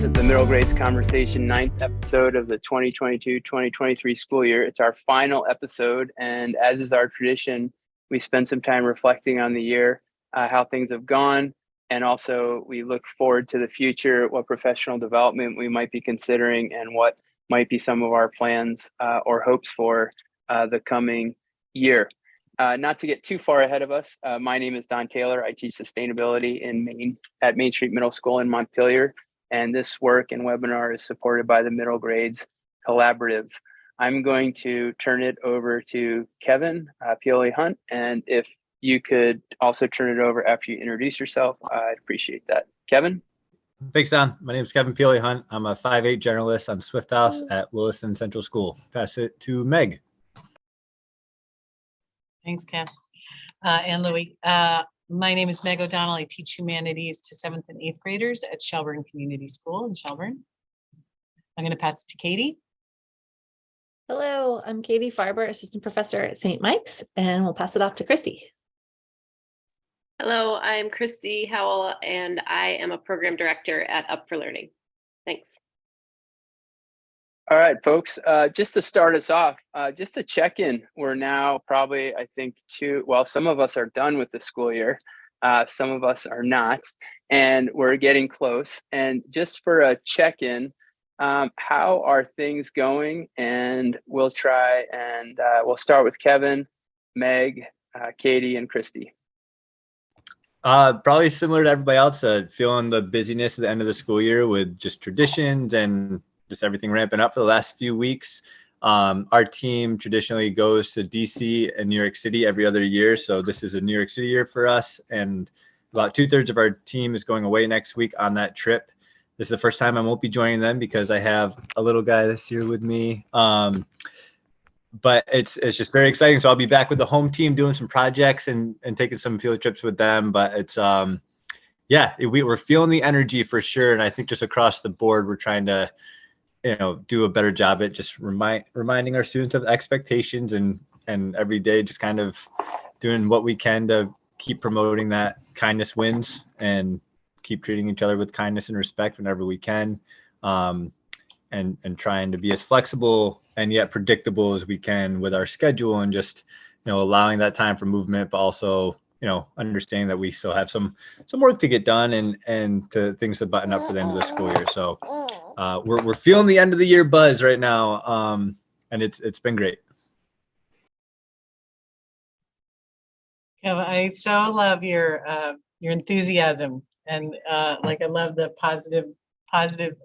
is the Middle Grades Conversation, 9th episode of the 2022-2023 school year. It's our final episode, and as is our tradition, we spend some time reflecting on the year, how things have gone, and also we look forward to the future, what professional development we might be considering, and what might be some of our plans or hopes for the coming year. Not to get too far ahead of us, my name is Don Taylor. I teach sustainability at Main Street Middle School in Montpelier, and this work and webinar is supported by the Middle Grades Collaborative. I'm going to turn it over to Kevin Pioli-Hunt, and if you could also turn it over after you introduce yourself, I'd appreciate that. Kevin? Thanks, Don. My name is Kevin Pioli-Hunt. I'm a 5'8" generalist on Swift House at Williston Central School. Pass it to Meg. Thanks, Kev. And Louie. My name is Meg O'Donnell. I teach humanities to 7th and 8th graders at Shelburne Community School in Shelburne. I'm going to pass it to Katie. Hello, I'm Katie Farber, assistant professor at St. Mike's, and we'll pass it off to Christy. Hello, I'm Christy Howell, and I am a program director at Up for Learning. Thanks. All right, folks, just to start us off, just to check in, we're now probably, I think, some of us are done with the school year, some of us are not, and we're getting close. And just for a check-in, how are things going? And we'll try and we'll start with Kevin, Meg, Katie, and Christy. Probably similar to everybody else, feeling the busyness at the end of the school year with just traditions and just everything ramping up for the last few weeks. Our team traditionally goes to DC and New York City every other year. So this is a New York City year for us. And about 2/3 of our team is going away next week on that trip. This is the first time I won't be joining them because I have a little guy this year with me. But it's just very exciting. So I'll be back with the home team doing some projects and taking some field trips with them. But it's, yeah, we're feeling the energy for sure. And I think just across the board, we're trying to, do a better job at just reminding our students of expectations and every day just kind of doing what we can to keep promoting that kindness wins and keep treating each other with kindness and respect whenever we can, and trying to be as flexible and yet predictable as we can with our schedule and just, allowing that time for movement, but also, understanding that we still have some work to get done and to things to button up for the end of the school year. So we're feeling the end of the year buzz right now, and it's been great. Kev, I so love your enthusiasm and I love the positive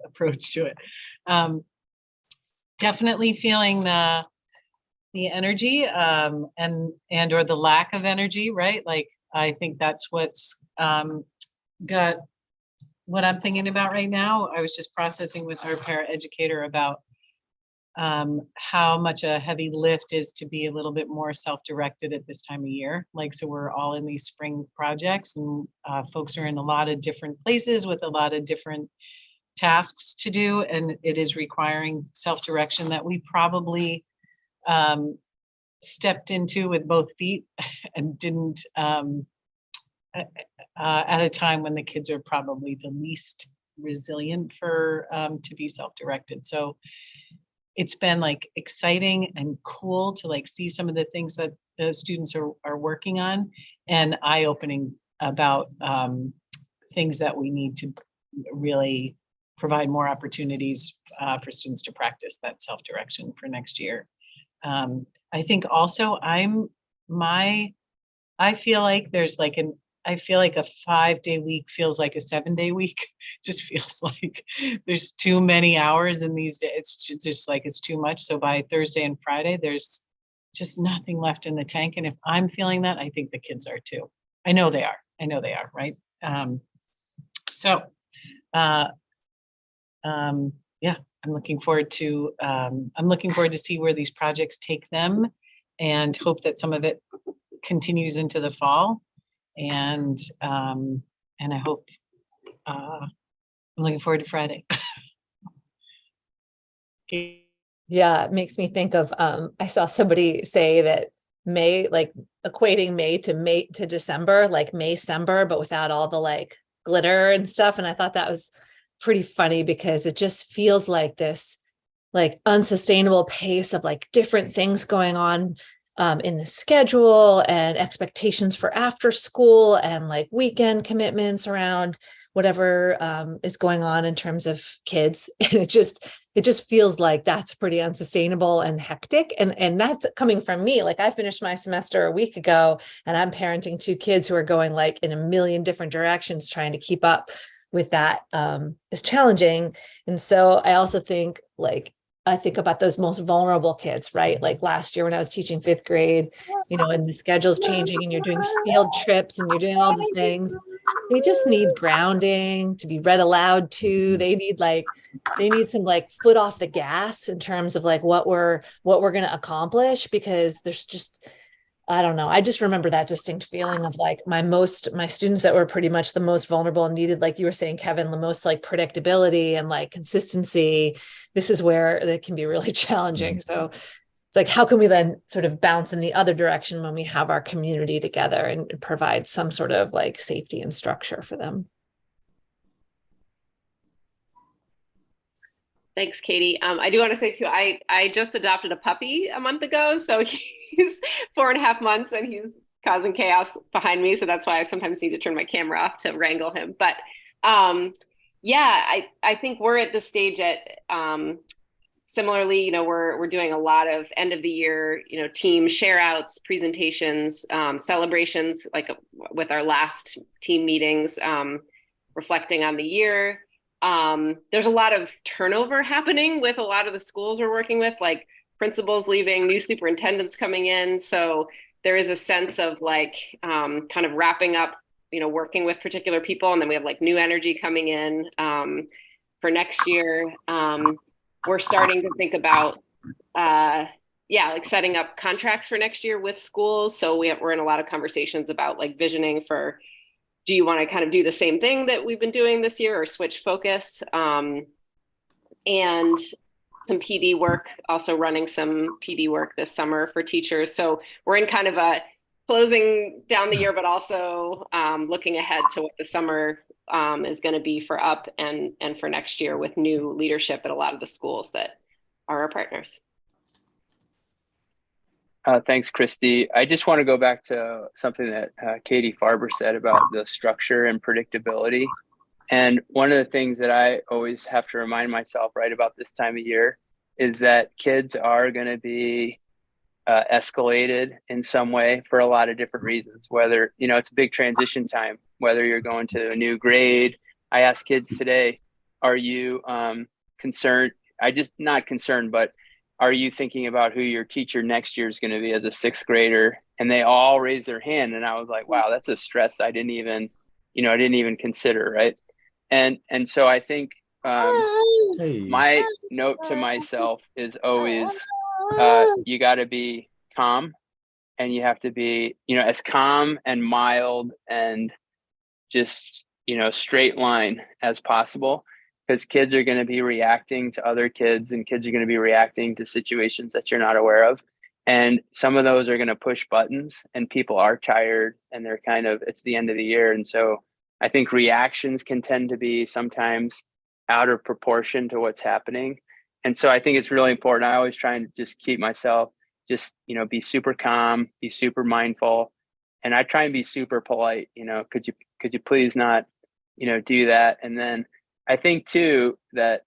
approach to it. Definitely feeling the energy and or the lack of energy, right? Like I think that's what's got what I'm thinking about right now. I was just processing with our paraeducator about how much a heavy lift is to be a little bit more self-directed at this time of year. So we're all in these spring projects and folks are in a lot of different places with a lot of different tasks to do, and it is requiring self-direction that we probably stepped into with both feet and didn't at a time when the kids are probably the least resilient for to be self-directed. So it's been exciting and cool to see some of the things that the students are working on, and eye-opening about things that we need to really provide more opportunities for students to practice that self-direction for next year. I think also I feel like there's I feel like a 5-day week feels like a 7-day week. Just feels like there's too many hours in these days. It's just it's too much. So by Thursday and Friday, there's just nothing left in the tank. And if I'm feeling that, I think the kids are too. I know they are, right? Yeah, I'm looking forward to see where these projects take them, and hope that some of it continues into the fall. And I hope I'm looking forward to Friday. Yeah, it makes me think of I saw somebody say that May, equating May to December, May-cember, but without all the glitter and stuff. And I thought that was pretty funny because it just feels like this like unsustainable pace of like different things going on in the schedule and expectations for after school and like weekend commitments around whatever is going on in terms of kids. And it just feels like that's pretty unsustainable and hectic. And that's coming from me. Like I finished my semester a week ago and I'm parenting two kids who are going like in a million different directions, trying to keep up with that is challenging. And so I also think like, I think about those most vulnerable kids, right? Like last year when I was teaching fifth grade, and the schedule's changing and you're doing field trips and you're doing all the things. They just need grounding, to be read aloud to. They need some like foot off the gas in terms of like what we're going to accomplish, because there's just, I don't know. I just remember that distinct feeling of like my students that were pretty much the most vulnerable and needed, like you were saying, Kevin, the most like predictability and like consistency. This is where it can be really challenging. So it's like, how can we then sort of bounce in the other direction when we have our community together and provide some sort of like safety and structure for them? Thanks, Katie. I do want to say too, I just adopted a puppy a month ago. So he's 4.5 months and he's causing chaos behind me. So that's why I sometimes need to turn my camera off to wrangle him. But yeah, I think we're at the stage at similarly, we're doing a lot of end of the year, team share outs, presentations, celebrations, like with our last team meetings, reflecting on the year. There's a lot of turnover happening with a lot of the schools we're working with, like principals leaving, new superintendents coming in. So there is a sense of like kind of wrapping up, working with particular people. And then we have like new energy coming in for next year. We're starting to think about, like setting up contracts for next year with schools. So we're in a lot of conversations about like visioning for, do you want to kind of do the same thing that we've been doing this year or switch focus? And some PD work, also running some PD work this summer for teachers. So we're in kind of a closing down the year, but also looking ahead to what the summer is going to be for UP and for next year with new leadership at a lot of the schools that are our partners. Thanks, Christy. I just want to go back to something that Katie Farber said about the structure and predictability. And one of the things that I always have to remind myself right about this time of year is that kids are going to be escalated in some way for a lot of different reasons, whether, it's a big transition time, whether you're going to a new grade. I asked kids today, are you concerned? Not concerned, but are you thinking about who your teacher next year is going to be as a sixth grader? And they all raised their hand. And I was like, wow, that's a stress I didn't even consider. Right. And so I think my note to myself is always, you got to be calm, and you have to be, as calm and mild and just, straight line as possible. Because kids are going to be reacting to other kids, and kids are going to be reacting to situations that you're not aware of. And some of those are going to push buttons, and people are tired, and they're it's the end of the year. And so I think reactions can tend to be sometimes out of proportion to what's happening. And so I think it's really important. I always try and just keep myself, be super calm, be super mindful. And I try and be super polite, could you please not, do that? And then I think too that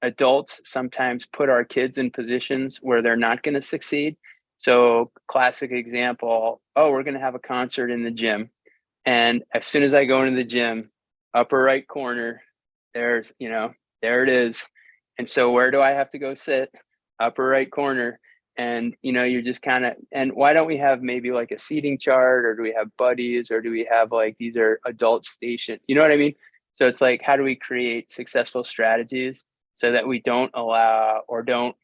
adults sometimes put our kids in positions where they're not going to succeed. So classic example, we're going to have a concert in the gym. And as soon as I go into the gym, upper right corner, there it is. And so where do I have to go sit? Upper right corner. And, you're just and why don't we have maybe like a seating chart, or do we have buddies, or do we have like, these are adult station, you know what I mean? So it's like, how do we create successful strategies so that we don't allow or don't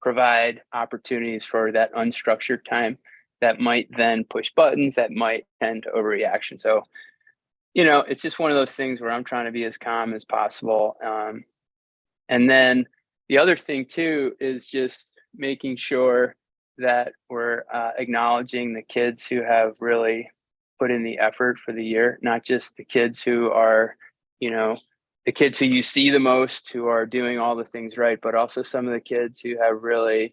provide opportunities for that unstructured time that might then push buttons that might tend to overreaction. So, it's just one of those things where I'm trying to be as calm as possible. And then the other thing too is just making sure that we're acknowledging the kids who have really put in the effort for the year, not just the kids who are, the kids who you see the most, who are doing all the things right, but also some of the kids who have really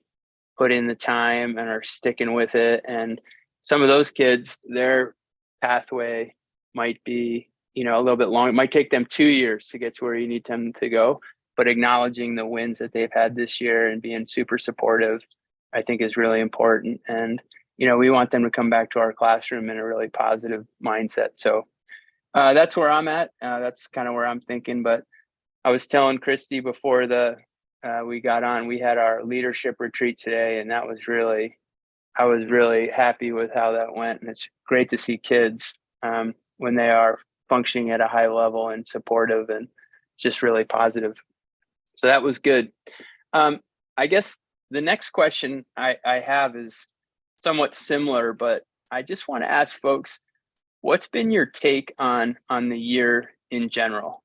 put in the time and are sticking with it. And some of those kids, their pathway might be, a little bit long. It might take them 2 years to get to where you need them to go, but acknowledging the wins that they've had this year and being super supportive, I think is really important. And, we want them to come back to our classroom in a really positive mindset. So that's where I'm at. That's kind of where I'm thinking. But I was telling Christy before we got on, we had our leadership retreat today, and I was really happy with how that went. And it's great to see kids when they are functioning at a high level and supportive and just really positive. So that was good. I guess the next question I have is somewhat similar, but I just want to ask folks, what's been your take on the year in general?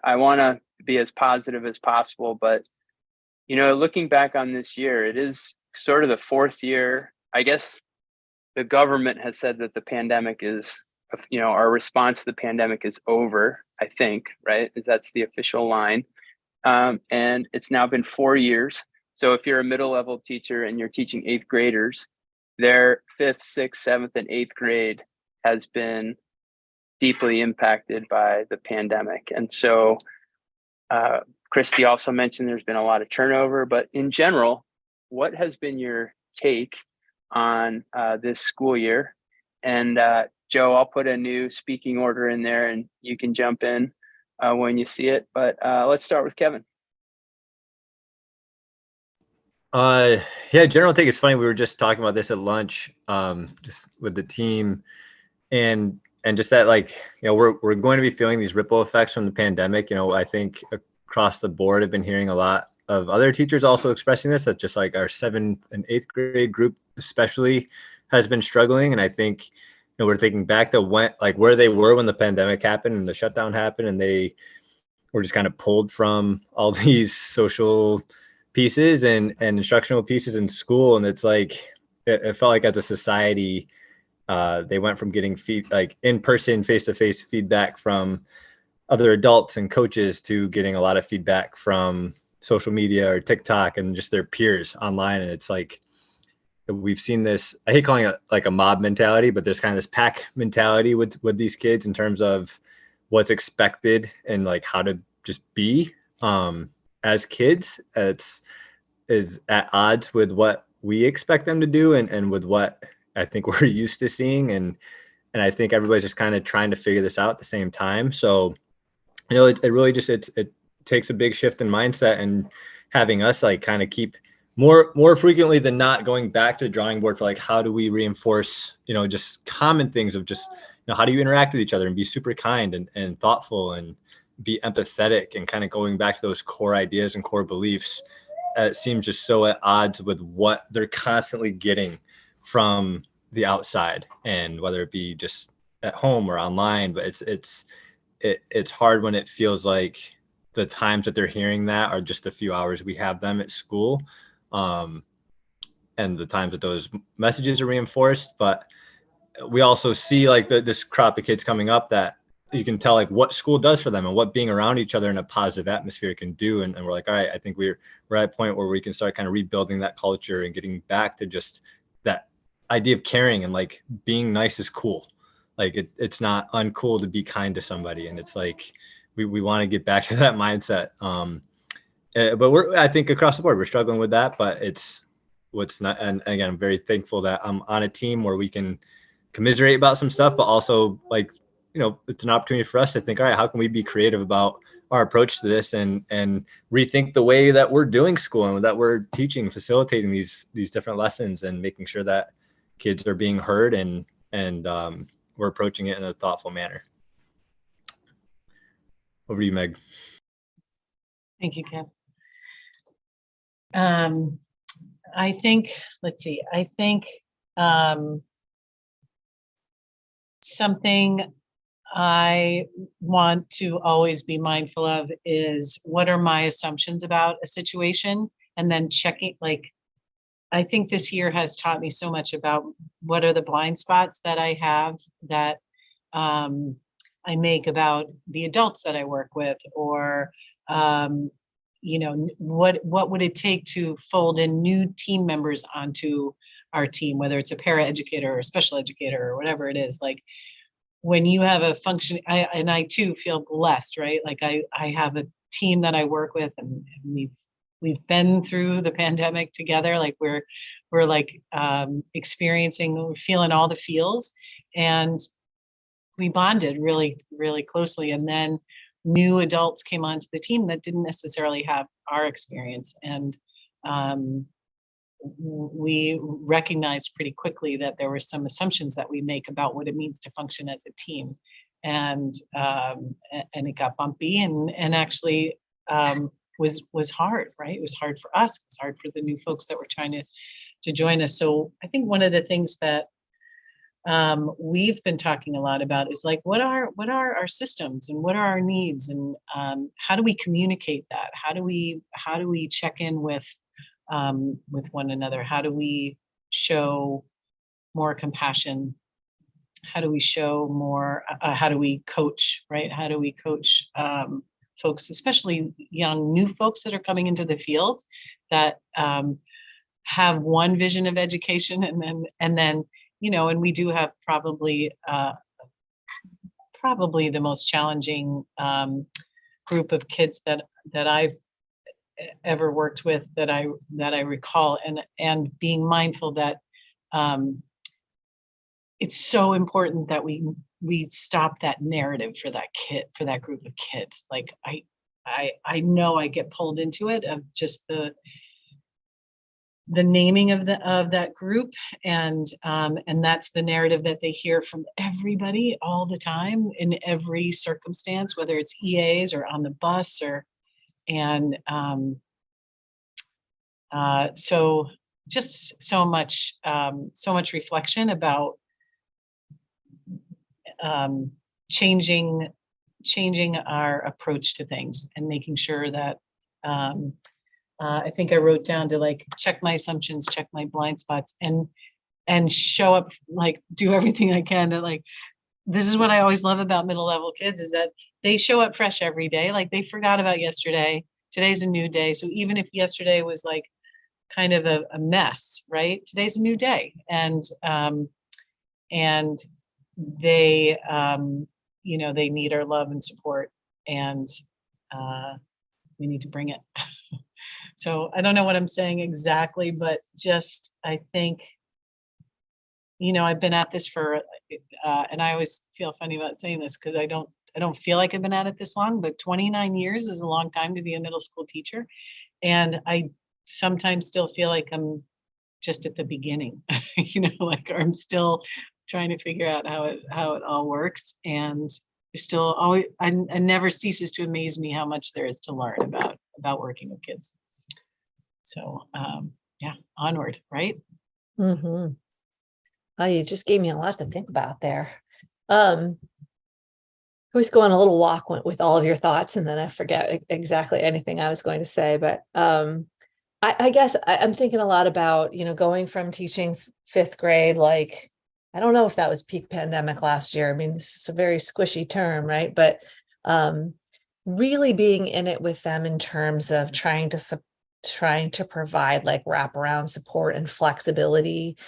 I want to be as positive as possible, but looking back on this year, it is sort of the fourth year. I guess the government has said that the pandemic is, our response to the pandemic is over, I think, right? That's the official line. And it's now been 4 years. So if you're a middle level teacher and you're teaching 8th graders, their 5th, 6th, 7th, and 8th grade has been deeply impacted by the pandemic. And so Christy also mentioned there's been a lot of turnover, but in general, what has been your take on this school year? And Joe, I'll put a new speaking order in there and you can jump in when you see it. But let's start with Kevin. General take. It's funny. We were just talking about this at lunch, just with the team, and just that, we're going to be feeling these ripple effects from the pandemic. I think across the board, I've been hearing a lot of other teachers also expressing this, that just like our 7th and 8th grade group especially has been struggling. And I think, we're thinking back to where they were when the pandemic happened and the shutdown happened, and they were just kind of pulled from all these social pieces and instructional pieces in school. And it's like, it felt like as a society, they went from getting in-person, face-to-face feedback from other adults and coaches to getting a lot of feedback from social media or TikTok and just their peers online. And it's like, we've seen this, I hate calling it like a mob mentality, but there's kind of this pack mentality with these kids in terms of what's expected and like how to just be as kids. Is at odds with what we expect them to do and with what I think we're used to seeing. And I think everybody's just kind of trying to figure this out at the same time. So, it really just, it takes a big shift in mindset, and having us kind of keep more frequently than not going back to the drawing board for how do we reinforce, just common things of just, how do you interact with each other and be super kind and thoughtful and be empathetic, and kind of going back to those core ideas and core beliefs. It seems just so at odds with what they're constantly getting from the outside, and whether it be just at home or online. But it's hard when it feels like the times that they're hearing that are just the few hours we have them at school, and the times that those messages are reinforced. But we also see this crop of kids coming up that you can tell what school does for them and what being around each other in a positive atmosphere can do. And we're like, all right, I think we're at a point where we can start kind of rebuilding that culture and getting back to just that idea of caring and being nice is cool. It's not uncool to be kind to somebody. And it's we want to get back to that mindset. But I think across the board, we're struggling with that, but it's what's not. And again, I'm very thankful that I'm on a team where we can commiserate about some stuff, but also it's an opportunity for us to think, all right, how can we be creative about our approach to this and rethink the way that we're doing school and that we're teaching, facilitating these different lessons, and making sure that kids are being heard and we're approaching it in a thoughtful manner. Over to you, Meg. Thank you, Kev. I think, something I want to always be mindful of is, what are my assumptions about a situation, and then checking, I think this year has taught me so much about what are the blind spots that I have that make about the adults that I work with, or what would it take to fold in new team members onto our team, whether it's a paraeducator or a special educator or whatever it is. Like when you have a function, I too feel blessed, right? Like I have a team that I work with, and we've been through the pandemic together. Like we're like we're feeling all the feels, and we bonded really, really closely. And then new adults came onto the team that didn't necessarily have our experience. And we recognized pretty quickly that there were some assumptions that we make about what it means to function as a team. And it got bumpy, and actually was hard, right? It was hard for us. It was hard for the new folks that were trying to join us. So I think one of the things that we've been talking a lot about is like, what are our systems, and what are our needs, and how do we communicate that? How do we check in with one another? How do we show more compassion? How do we show more? How do we coach, right? How do we coach folks, especially young new folks that are coming into the field, that have one vision of education, and then and we do have probably the most challenging group of kids that I've ever worked with, that I recall, and being mindful that it's so important that we stop that narrative for that group of kids. Like I know I get pulled into it, of just the naming of that group, and that's the narrative that they hear from everybody all the time in every circumstance, whether it's EAs or on the bus, so just so much reflection about changing our approach to things, and making sure that I think I wrote down to like check my assumptions, check my blind spots, and show up, like do everything I can to like, this is what I always love about middle level kids, is that they show up fresh every day. Like they forgot about yesterday. Today's a new day. So even if yesterday was like kind of a mess, right? Today's a new day. And they, they need our love and support, and we need to bring it. So I don't know what I'm saying exactly, but just, I think, I've been at this for, and I always feel funny about saying this because I don't feel like I've been at it this long, but 29 years is a long time to be a middle school teacher. And I sometimes still feel like I'm just at the beginning, like I'm still trying to figure out how it all works. And there's still always, and never ceases to amaze me how much there is to learn about working with kids. So yeah, onward, right? Mm-hmm. Oh, you just gave me a lot to think about there. I always go on a little walk with all of your thoughts, and then I forget exactly anything I was going to say. But I guess I'm thinking a lot about, going from teaching fifth grade, like, I don't know if that was peak pandemic last year. I mean, this is a very squishy term, right? But really being in it with them in terms of trying to provide like wraparound support and flexibility,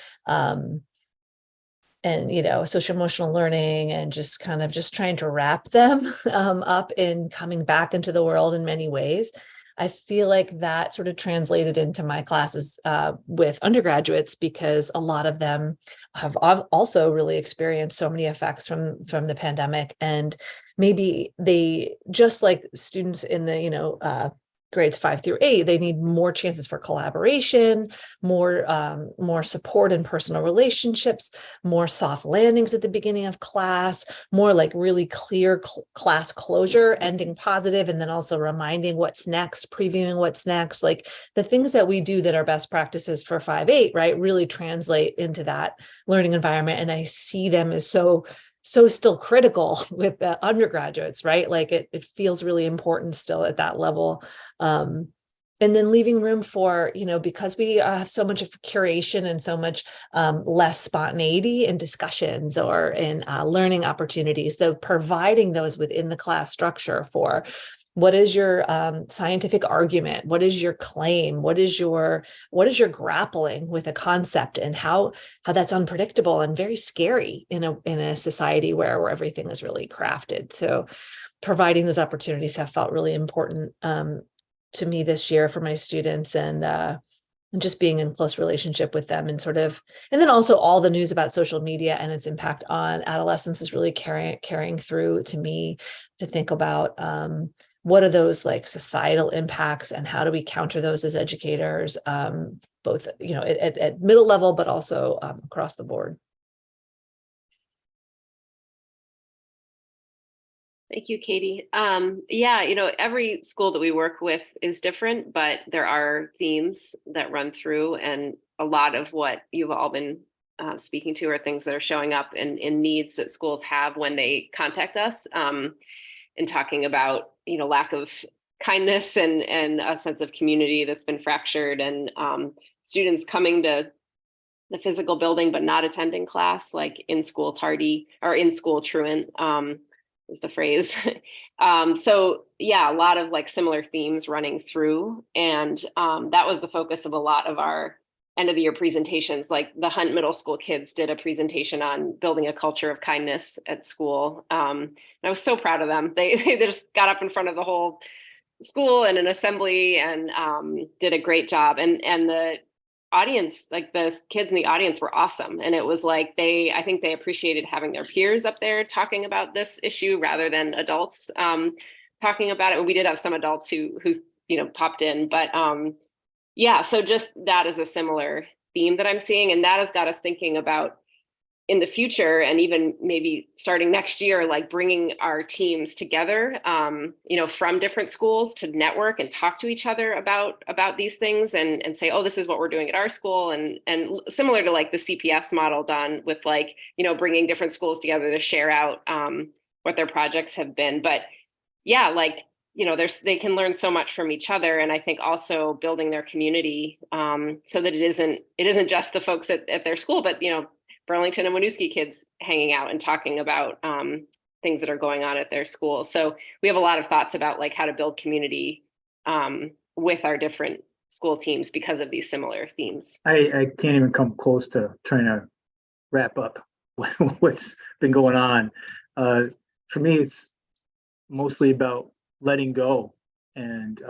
and social emotional learning, and just kind of just trying to wrap them up in coming back into the world in many ways. I feel like that sort of translated into my classes with undergraduates, because a lot of them have also really experienced so many effects from the pandemic, and maybe they, just like students in the grades 5 through 8, they need more chances for collaboration, more support in personal relationships, more soft landings at the beginning of class, more like really clear class closure, ending positive, and then also reminding what's next, previewing what's next. Like the things that we do that are best practices for 5-8, right, really translate into that learning environment. And I see them as so still critical with the undergraduates, right? Like it feels really important still at that level. and then leaving room for, because we have so much of curation and so much less spontaneity in discussions or in learning opportunities, though providing those within the class structure for what is your scientific argument, what is your claim, what is your grappling with a concept, and how that's unpredictable and very scary in a society where everything is really crafted. So providing those opportunities have felt really important to me this year for my students, and just being in close relationship with them, and and then also all the news about social media and its impact on adolescence is really carrying through to me to think about what are those like societal impacts, and how do we counter those as educators, both at middle level, but also across the board. Thank you, Katie. Yeah, every school that we work with is different, but there are themes that run through, and a lot of what you've all been speaking to are things that are showing up in needs that schools have when they contact us, and talking about, lack of kindness and a sense of community that's been fractured, and students coming to the physical building but not attending class, like in school tardy or in school truant. Is the phrase. So yeah, a lot of like similar themes running through. And that was the focus of a lot of our end of the year presentations. Like the Hunt Middle School kids did a presentation on building a culture of kindness at school. And I was so proud of them. They just got up in front of the whole school and an assembly and did a great job. And the audience, like the kids in the audience were awesome. And it was like, I think they appreciated having their peers up there talking about this issue rather than adults talking about it. And we did have some adults who popped in, but yeah, so just that is a similar theme that I'm seeing. And that has got us thinking about in the future, and even maybe starting next year, like bringing our teams together, from different schools to network and talk to each other about these things, and say, oh, this is what we're doing at our school, and similar to like the CPS model done with like, bringing different schools together to share out what their projects have been. But yeah, like, they can learn so much from each other, and I think also building their community so that it isn't just the folks at their school, but Burlington and Winooski kids hanging out and talking about things that are going on at their school. So we have a lot of thoughts about like how to build community with our different school teams because of these similar themes. I can't even come close to trying to wrap up what's been going on. For me, it's mostly about letting go and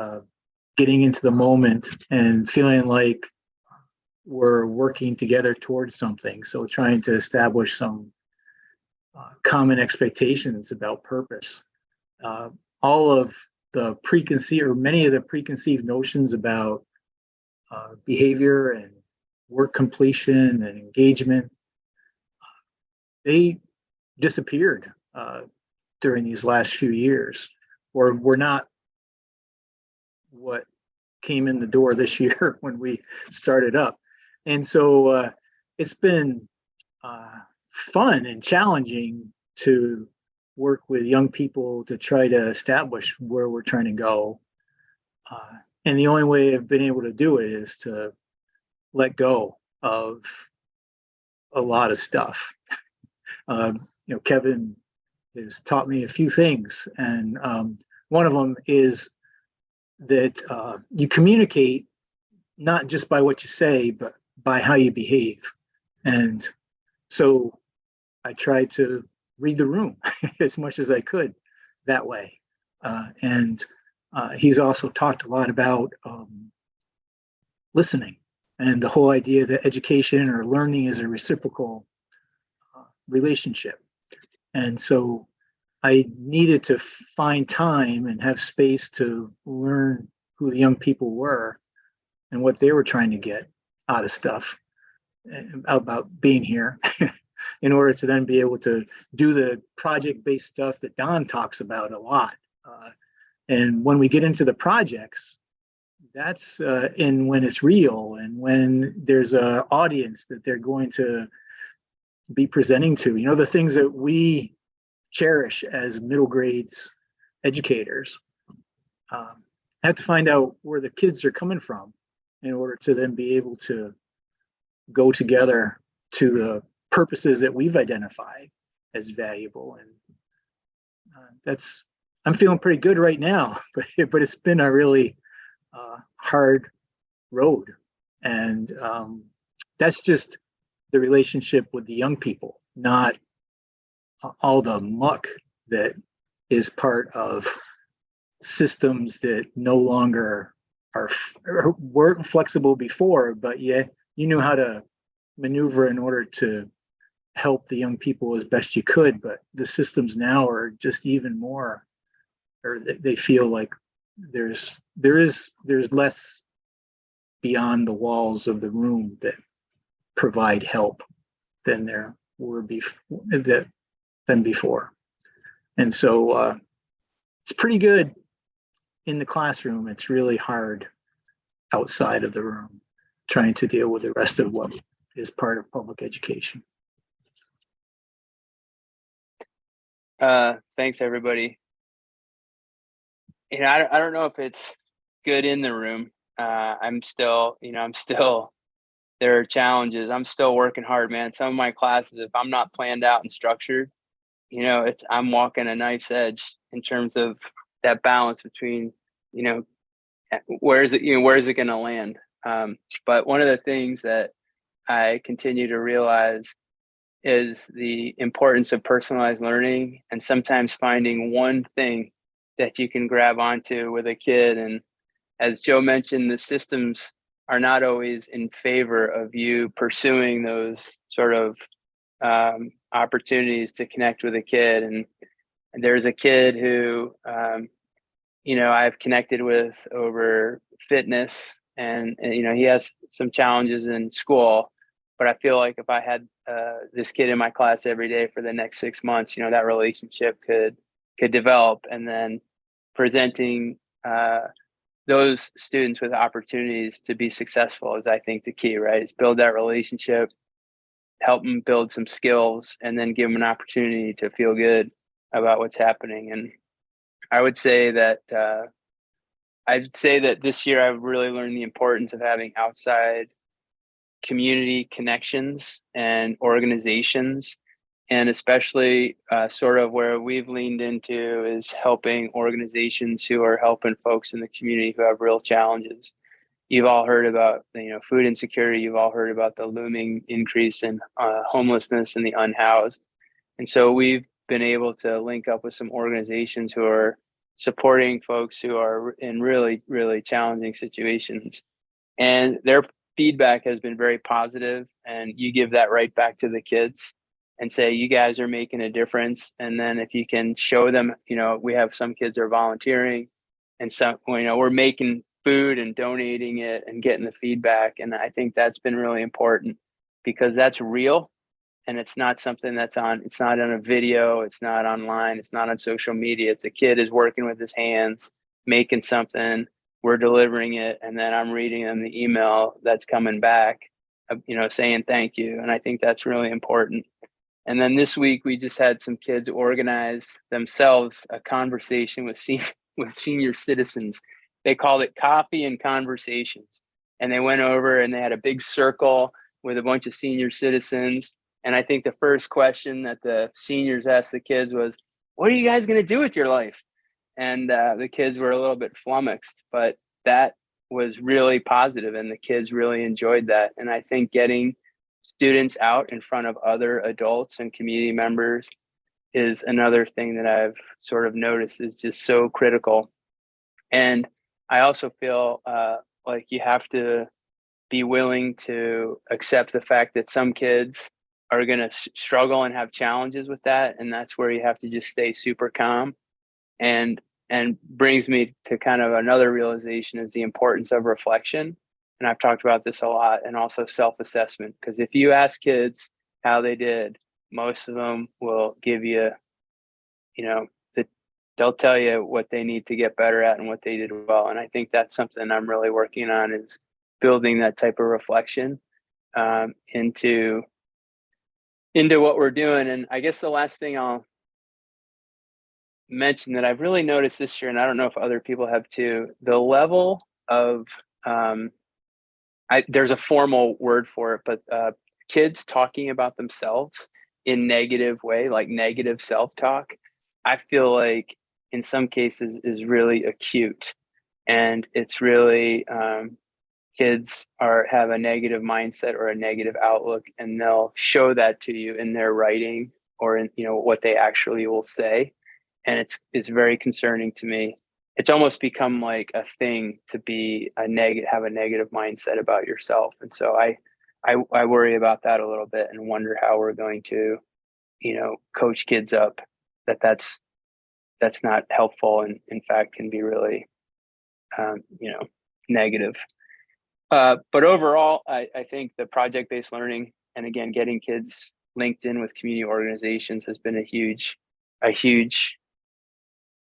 getting into the moment and feeling like we're working together towards something. So trying to establish some common expectations about purpose. All of the many of the preconceived notions about behavior and work completion and engagement, they disappeared during these last few years, or were not what came in the door this year when we started up. And so it's been fun and challenging to work with young people to try to establish where we're trying to go. And the only way I've been able to do it is to let go of a lot of stuff. Kevin has taught me a few things, and one of them is that you communicate not just by what you say, but by how you behave. And so I tried to read the room as much as I could that way. And he's also talked a lot about listening, and the whole idea that education or learning is a reciprocal relationship. And so I needed to find time and have space to learn who the young people were and what they were trying to get out of stuff about being here in order to then be able to do the project-based stuff that Don talks about a lot. And when we get into the projects, that's when it's real and when there's an audience that they're going to be presenting to, the things that we cherish as middle grades educators have to find out where the kids are coming from in order to then be able to go together to the purposes that we've identified as valuable. And I'm feeling pretty good right now, but it's been a really hard road. And that's just the relationship with the young people, not all the muck that is part of systems that no longer weren't flexible before, but yeah, you knew how to maneuver in order to help the young people as best you could. But the systems now are just even more, or they feel like there's less beyond the walls of the room that provide help than there were before. And so it's pretty good in the classroom. It's really hard outside of the room, trying to deal with the rest of what is part of public education. Thanks, everybody. I don't know if it's good in the room. I'm still, there are challenges. I'm still working hard, man. Some of my classes, if I'm not planned out and structured, I'm walking a knife's edge in terms of that balance between, where is it going to land? But one of the things that I continue to realize is the importance of personalized learning, and sometimes finding one thing that you can grab onto with a kid. And as Joe mentioned, the systems are not always in favor of you pursuing those sort of opportunities to connect with a kid. And there's a kid who, I've connected with over fitness, and he has some challenges in school, but I feel like if I had this kid in my class every day for the next 6 months, that relationship could develop. And then presenting those students with opportunities to be successful is, I think, the key, right? Is build that relationship, help them build some skills, and then give them an opportunity to feel good about what's happening. And I would say that this year I've really learned the importance of having outside community connections and organizations, and especially sort of where we've leaned into is helping organizations who are helping folks in the community who have real challenges. You've all heard about food insecurity. You've all heard about the looming increase in homelessness and the unhoused. And so we've been able to link up with some organizations who are supporting folks who are in really, really challenging situations. And their feedback has been very positive, and you give that right back to the kids and say, you guys are making a difference. And then if you can show them, we have some kids are volunteering, and some, we're making food and donating it and getting the feedback. And I think that's been really important, because that's real. And it's not something it's not on a video, it's not online, it's not on social media. It's a kid is working with his hands, making something, we're delivering it, and then I'm reading them the email that's coming back, saying thank you. And I think that's really important. And then this week we just had some kids organize themselves a conversation with senior citizens. They called it Coffee and Conversations. And they went over and they had a big circle with a bunch of senior citizens. And I think the first question that the seniors asked the kids was, what are you guys going to do with your life? And the kids were a little bit flummoxed, but that was really positive, and the kids really enjoyed that. And I think getting students out in front of other adults and community members is another thing that I've sort of noticed is just so critical. And I also feel like you have to be willing to accept the fact that some kids are going to struggle and have challenges with that. And that's where you have to just stay super calm. And brings me to kind of another realization is the importance of reflection. And I've talked about this a lot, and also self-assessment, because if you ask kids how they did, most of them will give you, they'll tell you what they need to get better at and what they did well. And I think that's something I'm really working on, is building that type of reflection into what we're doing. And I guess the last thing I'll mention that I've really noticed this year, and I don't know if other people have too, the level of, there's a formal word for it, but kids talking about themselves in negative way, like negative self-talk, I feel like in some cases is really acute. And it's really, kids have a negative mindset or a negative outlook, and they'll show that to you in their writing or in, what they actually will say. And it's very concerning to me. It's almost become like a thing to be have a negative mindset about yourself. And so I worry about that a little bit and wonder how we're going to, coach kids up that's not helpful, and in fact can be really, negative. But overall, I think the project-based learning, and again, getting kids linked in with community organizations has been a huge,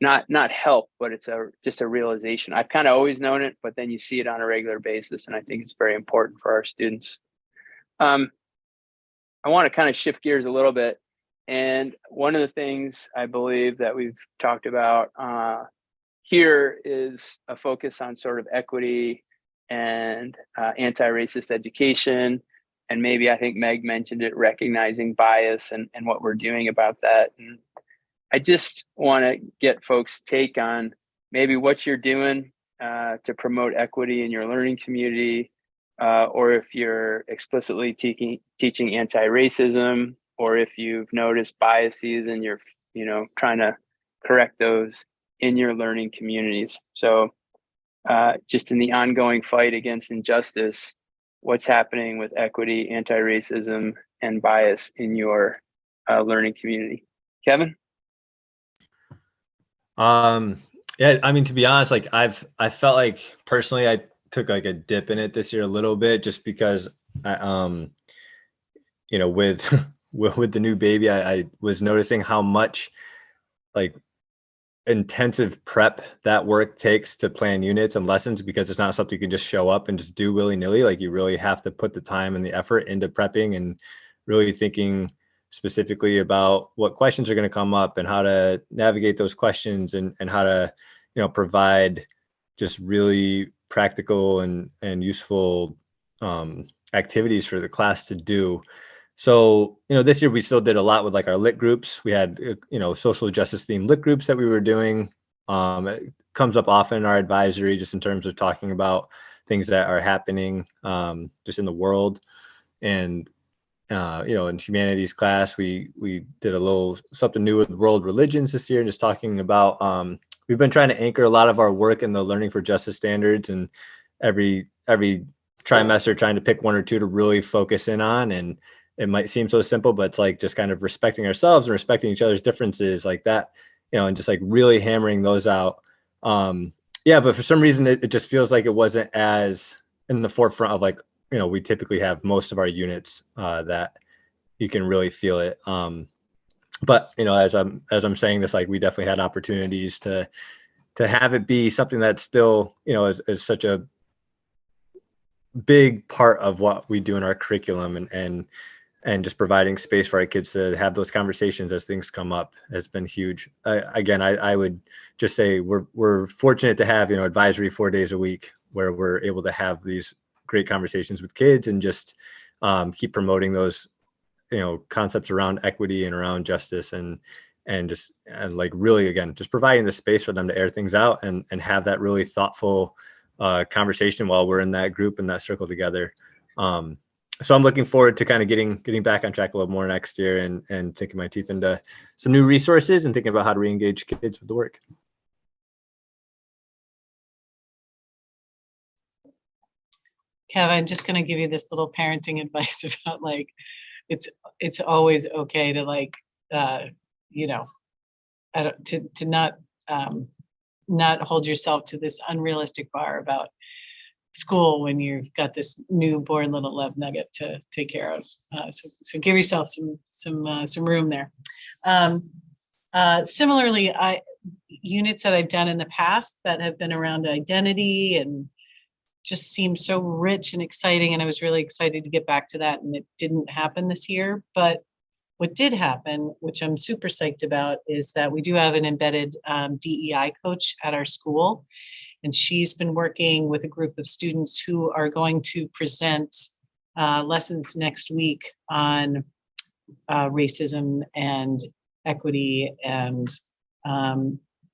not help, but it's just a realization. I've kind of always known it, but then you see it on a regular basis, and I think it's very important for our students. I want to kind of shift gears a little bit. And one of the things I believe that we've talked about here is a focus on sort of equity and anti-racist education. And maybe I think Meg mentioned it, recognizing bias and what we're doing about that. And I just want to get folks' take on maybe what you're doing to promote equity in your learning community, or if you're explicitly teaching anti-racism, or if you've noticed biases and you're, trying to correct those in your learning communities. So just in the ongoing fight against injustice, what's happening with equity, anti-racism, and bias in your learning community? Kevin? Yeah, I mean, to be honest, like I felt like personally I took like a dip in it this year a little bit, just because I, with with the new baby, I was noticing how much like intensive prep that work takes to plan units and lessons, because it's not something you can just show up and just do willy-nilly. Like you really have to put the time and the effort into prepping and really thinking specifically about what questions are going to come up and how to navigate those questions, and how to, provide just really practical and useful activities for the class to do. So, this year we still did a lot with like our lit groups. We had, social justice themed lit groups that we were doing. It comes up often in our advisory, just in terms of talking about things that are happening just in the world. And, in humanities class, we did a little something new with world religions this year, and just talking about, we've been trying to anchor a lot of our work in the learning for justice standards, and every trimester trying to pick one or two to really focus in on. And it might seem so simple, but it's like just kind of respecting ourselves and respecting each other's differences like that, and just like really hammering those out. Yeah, but for some reason it just feels like it wasn't as in the forefront of like, we typically have most of our units that you can really feel it. But as I'm saying this, like we definitely had opportunities to have it be something that's still, is such a big part of what we do in our curriculum, and just providing space for our kids to have those conversations as things come up has been huge. Again, I would just say we're fortunate to have, advisory 4 days a week where we're able to have these great conversations with kids, and just keep promoting those, concepts around equity and around justice, and like really, again, just providing the space for them to air things out and have that really thoughtful conversation while we're in that group and that circle together. So I'm looking forward to kind of getting back on track a little more next year, and sinking my teeth into some new resources and thinking about how to re-engage kids with the work. Kev, I'm just going to give you this little parenting advice about like, it's always okay to like, to not hold yourself to this unrealistic bar about school when you've got this newborn little love nugget to take care of. So give yourself some room there. Similarly, units that I've done in the past that have been around identity and just seemed so rich and exciting, and I was really excited to get back to that, and it didn't happen this year. But what did happen, which I'm super psyched about, is that we do have an embedded DEI coach at our school. And she's been working with a group of students who are going to present lessons next week on racism and equity, and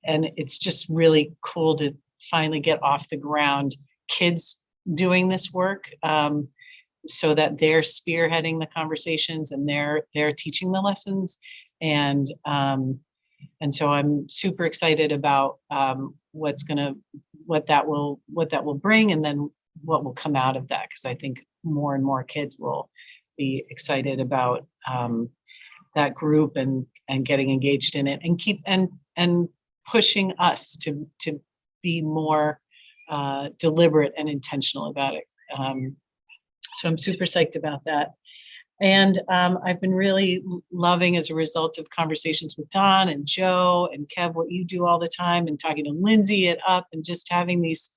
it's just really cool to finally get off the ground kids doing this work, so that they're spearheading the conversations and they're teaching the lessons, and so I'm super excited about what that will bring, and then what will come out of that, because I think more and more kids will be excited about that group and getting engaged in it, and keep and pushing us to be more deliberate and intentional about it. So I'm super psyched about that. And I've been really loving, as a result of conversations with Don and Joe and Kev, what you do all the time, and talking to Lindsay at Up, and just having these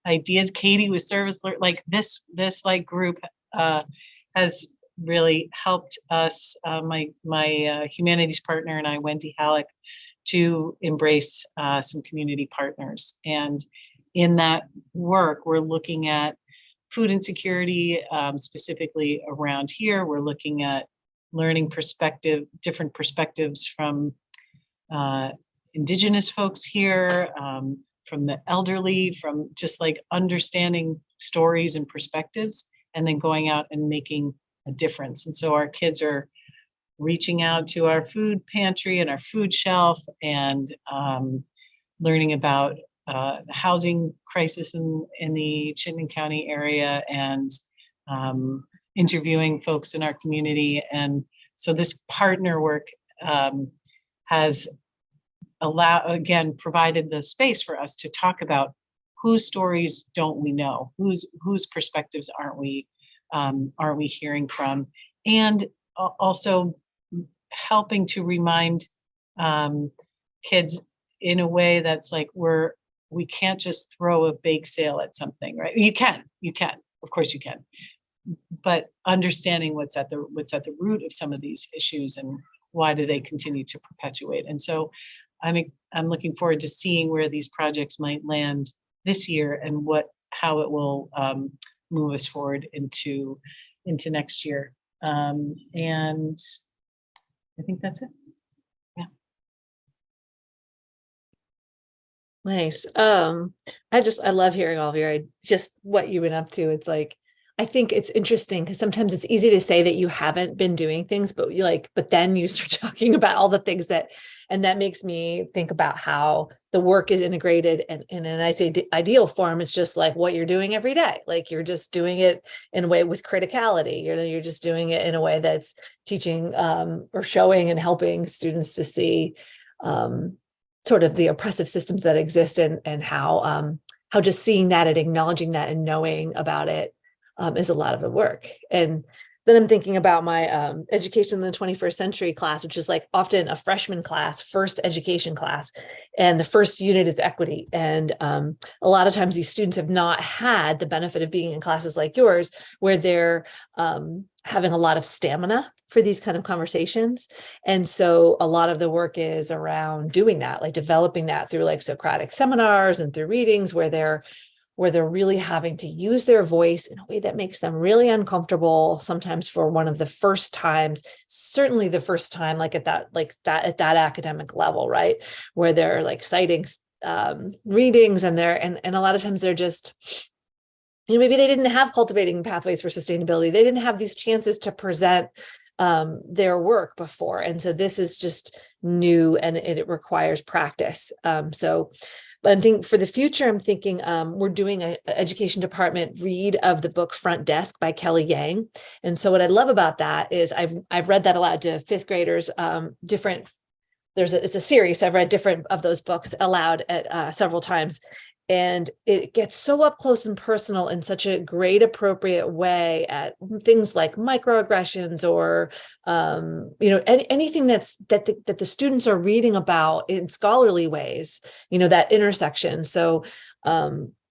ideas. Katie with Service Alert, like this like group has really helped us, my humanities partner and I, Wendy Halleck, to embrace some community partners. And in that work, we're looking at food insecurity, specifically around here. We're looking at learning different perspectives from Indigenous folks here, from the elderly, from just like understanding stories and perspectives, and then going out and making a difference. And so our kids are reaching out to our food pantry and our food shelf, and learning about the housing crisis in the Chittenden County area, and interviewing folks in our community. And so this partner work has provided the space for us to talk about whose stories don't we know, whose perspectives aren't we hearing from, and also helping to remind kids in a way that's like, we can't just throw a bake sale at something, right? You can, of course you can, but understanding what's at the root of some of these issues, and why do they continue to perpetuate. And so I'm looking forward to seeing where these projects might land this year, and how it will move us forward into next year. And I think that's it. Nice. I love hearing all of what you've been up to. It's like, I think it's interesting because sometimes it's easy to say that you haven't been doing things, but but then you start talking about all the things and that makes me think about how the work is integrated, and in an ideal form, it's just like what you're doing every day. Like you're just doing it in a way with criticality. You're just doing it in a way that's teaching or showing and helping students to see sort of the oppressive systems that exist, and how just seeing that and acknowledging that and knowing about it is a lot of the work. And then I'm thinking about my education in the 21st century class, which is like often a freshman class, first education class. And the first unit is equity. And a lot of times these students have not had the benefit of being in classes like yours, where they're having a lot of stamina for these kind of conversations. And so a lot of the work is around doing that, like developing that through like Socratic seminars and through readings where they're really having to use their voice in a way that makes them really uncomfortable, sometimes for one of the first times, certainly the first time, at that academic level, right? Where they're like citing readings, and a lot of times they're just, maybe they didn't have cultivating pathways for sustainability. They didn't have these chances to present their work before. And so this is just new, and it requires practice. But I think for the future, I'm thinking we're doing an education department read of the book Front Desk by Kelly Yang. And so what I love about that is I've read that aloud to fifth graders, it's a series. I've read different of those books aloud at several times. And it gets so up close and personal in such a great, appropriate way at things like microaggressions or, anything that the students are reading about in scholarly ways, that intersection. So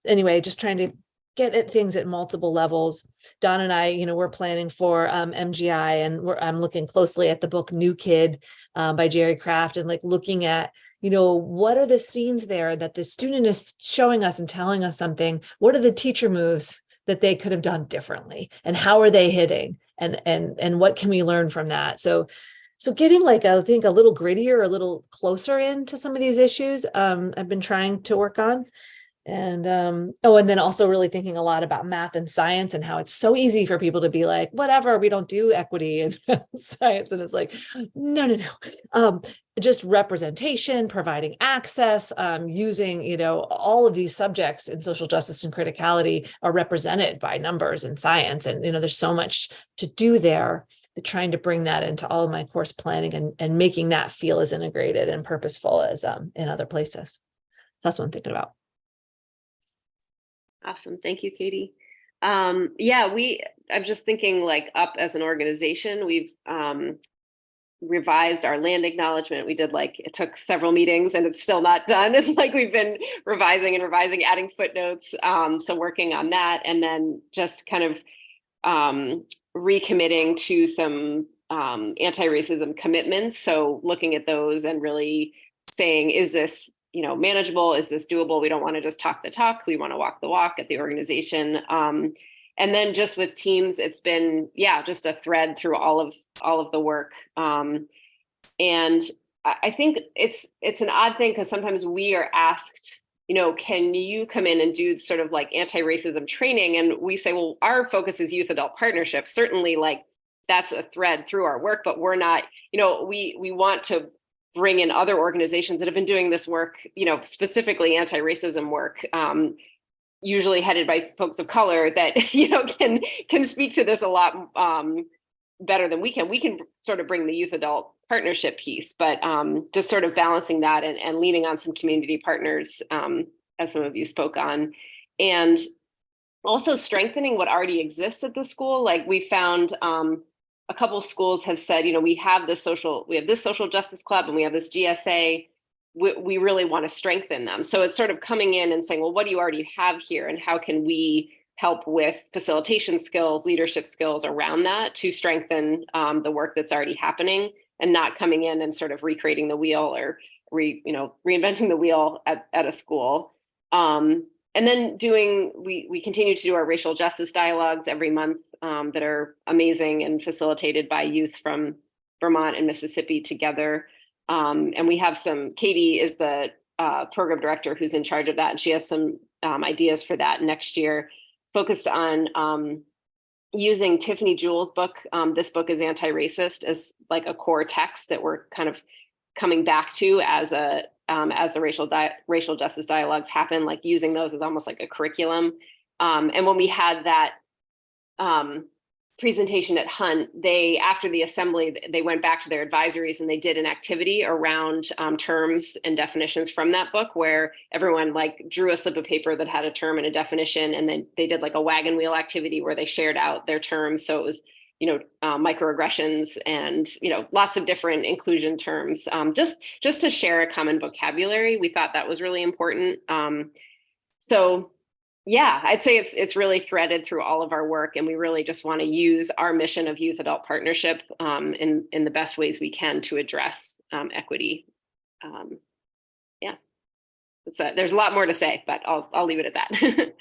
anyway, just trying to get at things at multiple levels. Don and I, we're planning for MGI, and I'm looking closely at the book New Kid by Jerry Craft, and like looking at, what are the scenes there that the student is showing us and telling us something? What are the teacher moves that they could have done differently, and how are they hitting, and what can we learn from that? So getting like, I think, a little grittier, a little closer into some of these issues, I've been trying to work on. And and then also really thinking a lot about math and science, and how it's so easy for people to be like, whatever, we don't do equity in science. And it's like, no. Just representation, providing access, using, all of these subjects in social justice and criticality are represented by numbers and science. And, there's so much to do there. Trying to bring that into all of my course planning, and making that feel as integrated and purposeful as in other places. So that's what I'm thinking about. Awesome. Thank you, Katie. I'm just thinking, like, up as an organization, we've revised our land acknowledgement. We did, it took several meetings and it's still not done. It's like we've been revising, adding footnotes. So working on that, and then just kind of recommitting to some anti-racism commitments. So looking at those and really saying, is this manageable? Is this doable? We don't want to just talk the talk. We want to walk the walk at the organization. And then just with teams, it's been, just a thread through all of the work. And I think it's an odd thing, because sometimes we are asked, can you come in and do sort of like anti-racism training? And we say, well, our focus is youth adult partnerships. Certainly, like, that's a thread through our work, but we're not, we want to bring in other organizations that have been doing this work, specifically anti-racism work, usually headed by folks of color that, can speak to this a lot better than we can. We can sort of bring the youth adult partnership piece, but just sort of balancing that and leaning on some community partners, as some of you spoke on, and also strengthening what already exists at the school. Like, we found a couple of schools have said, we have this social justice club, and we have this GSA. We really want to strengthen them. So it's sort of coming in and saying, well, what do you already have here, and how can we help with facilitation skills, leadership skills around that to strengthen the work that's already happening, and not coming in and sort of recreating the wheel, or reinventing the wheel at a school. And then we continue to do our racial justice dialogues every month that are amazing and facilitated by youth from Vermont and Mississippi together. And we have Katie is the program director who's in charge of that, and she has some ideas for that next year, focused on using Tiffany Jewell's book. This book is Anti-Racist, as like a core text that we're kind of coming back to as the racial justice dialogues happen, like using those as almost like a curriculum. And when we had that presentation at Hunt, after the assembly, they went back to their advisories and they did an activity around terms and definitions from that book, where everyone drew a slip of paper that had a term and a definition, and then they did a wagon wheel activity where they shared out their terms. So it was microaggressions and lots of different inclusion terms, just to share a common vocabulary. We thought that was really important. So yeah, I'd say it's really threaded through all of our work, and we really just want to use our mission of youth adult partnership in the best ways we can to address equity. There's a lot more to say, but I'll leave it at that.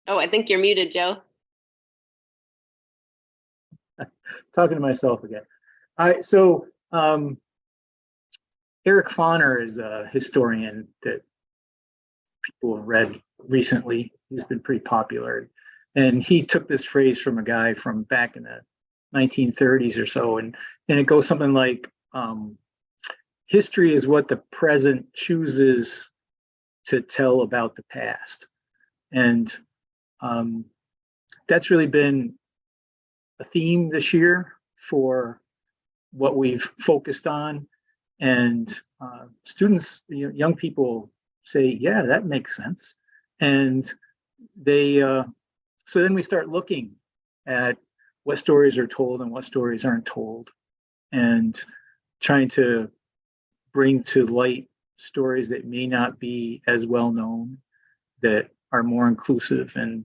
Oh, I think you're muted, Joe. Talking to myself again. All right, so Eric Foner is a historian that people have read recently. He's been pretty popular. And he took this phrase from a guy from back in the 1930s or so. And it goes something like, history is what the present chooses to tell about the past. And that's really been a theme this year for what we've focused on. And students, young people say, yeah, that makes sense. And they So then we start looking at what stories are told and what stories aren't told, and trying to bring to light stories that may not be as well known, that are more inclusive, and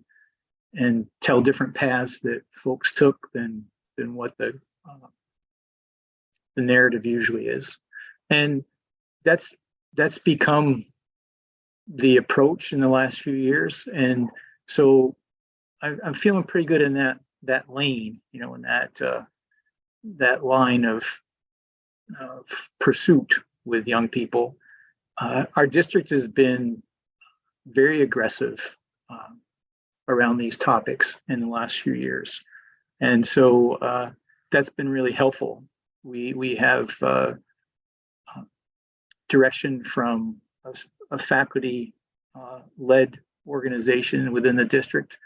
tell different paths that folks took than what the narrative usually is. And that's become the approach in the last few years. And so I'm feeling pretty good in that lane, you know, in that line of pursuit with young people. Our district has been very aggressive around these topics in the last few years. And so that's been really helpful. We have direction from a faculty led organization within the district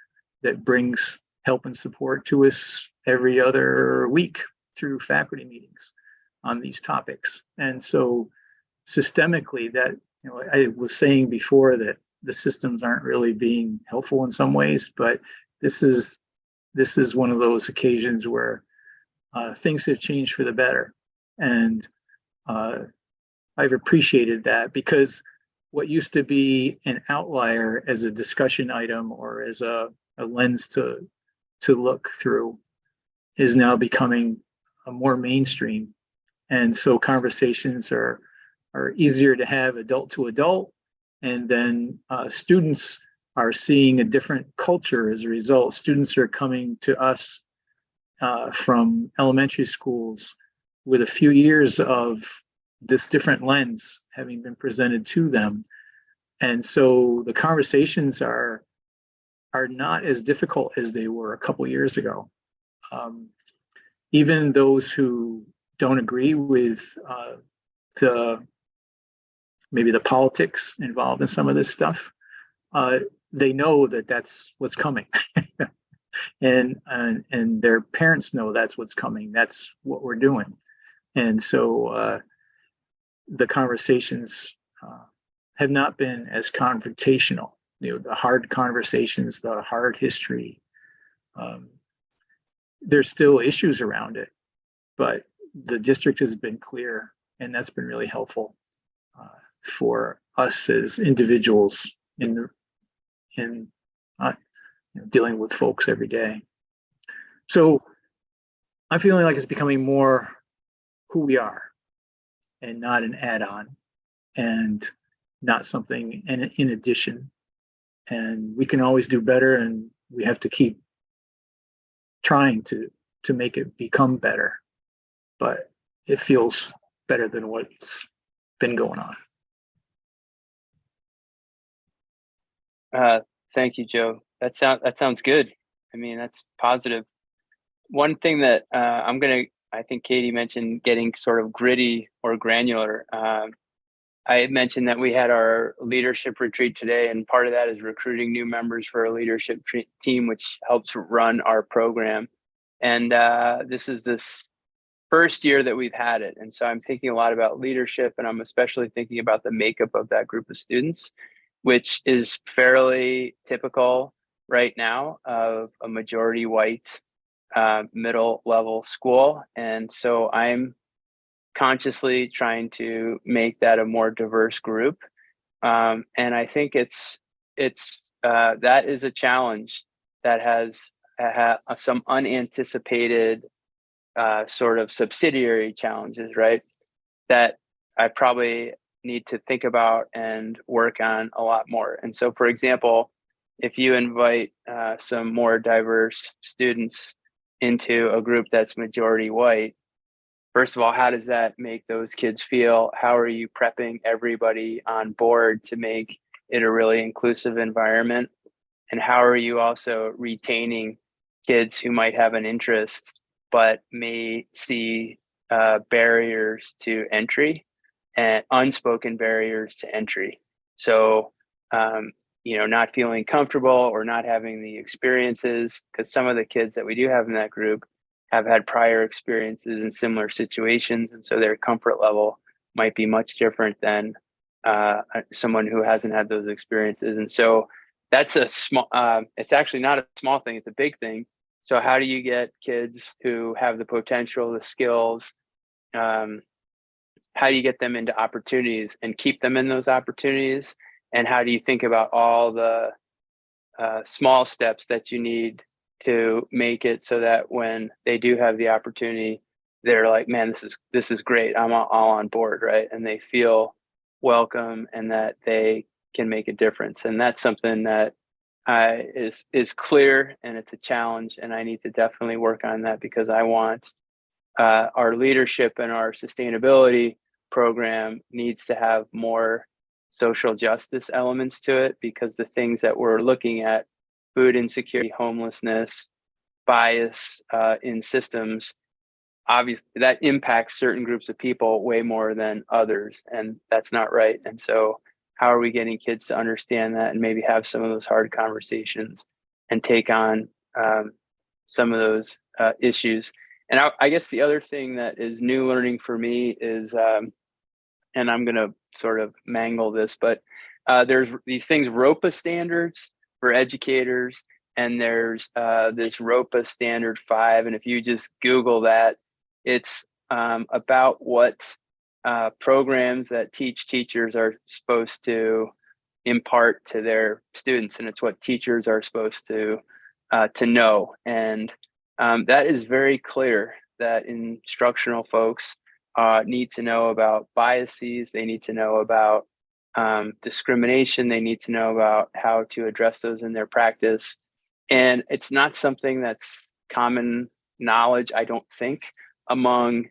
that brings help and support to us every other week through faculty meetings on these topics. And so systemically, that, you know, I was saying before that the systems aren't really being helpful in some ways, but this is one of those occasions where things have changed for the better. And I've appreciated that, because what used to be an outlier as a discussion item or as a lens to look through is now becoming a more mainstream. And so conversations are easier to have adult to adult. And then students are seeing a different culture as a result. Students are coming to us from elementary schools with a few years of this different lens having been presented to them. And so the conversations are not as difficult as they were a couple years ago. Even those who don't agree with maybe the politics involved in some of this stuff, they know that that's what's coming. and their parents know that's what's coming. That's what we're doing. And so the conversations have not been as confrontational. You know, the hard conversations, the hard history. There's still issues around it, but the district has been clear, and that's been really helpful for us as individuals in dealing with folks every day. So I'm feeling like it's becoming more who we are, and not an add-on, and not something in addition. And we can always do better, and we have to keep trying to make it become better. But it feels better than what's been going on. Thank you, Joe. That sounds good. I mean, that's positive. One thing that I think Katie mentioned, getting sort of gritty or granular. I had mentioned that we had our leadership retreat today, and part of that is recruiting new members for a leadership team, which helps run our program. And this is this first year that we've had it. And so I'm thinking a lot about leadership, and I'm especially thinking about the makeup of that group of students, which is fairly typical right now of a majority white middle level school. And so I'm consciously trying to make that a more diverse group. And I think that is a challenge that has some unanticipated sort of subsidiary challenges, right? That I probably need to think about and work on a lot more. And so, for example, if you invite some more diverse students into a group that's majority white, first of all, how does that make those kids feel? How are you prepping everybody on board to make it a really inclusive environment? And how are you also retaining kids who might have an interest but may see barriers to entry and unspoken barriers to entry? So, not feeling comfortable or not having the experiences, because some of the kids that we do have in that group have had prior experiences in similar situations. And so their comfort level might be much different than someone who hasn't had those experiences. And so that's a small, it's actually not a small thing, it's a big thing. So how do you get kids who have the potential, the skills, how do you get them into opportunities and keep them in those opportunities? And how do you think about all the small steps that you need to make it so that when they do have the opportunity, they're like, man, this is great. I'm all on board, right? And they feel welcome and that they can make a difference. And that's something that is clear, and it's a challenge. And I need to definitely work on that, because I want our leadership and our sustainability program needs to have more social justice elements to it, because the things that we're looking at, food insecurity, homelessness, bias in systems, obviously that impacts certain groups of people way more than others, and that's not right. And so how are we getting kids to understand that and maybe have some of those hard conversations and take on some of those issues? And I guess the other thing that is new learning for me is, and I'm going to sort of mangle this, but there's these things, ROPA standards for educators, and there's this ROPA standard 5. And if you just Google that, it's about what programs that teach teachers are supposed to impart to their students, and it's what teachers are supposed to know. And that is very clear that instructional folks need to know about biases. They need to know about discrimination. They need to know about how to address those in their practice. And it's not something that's common knowledge, I don't think, among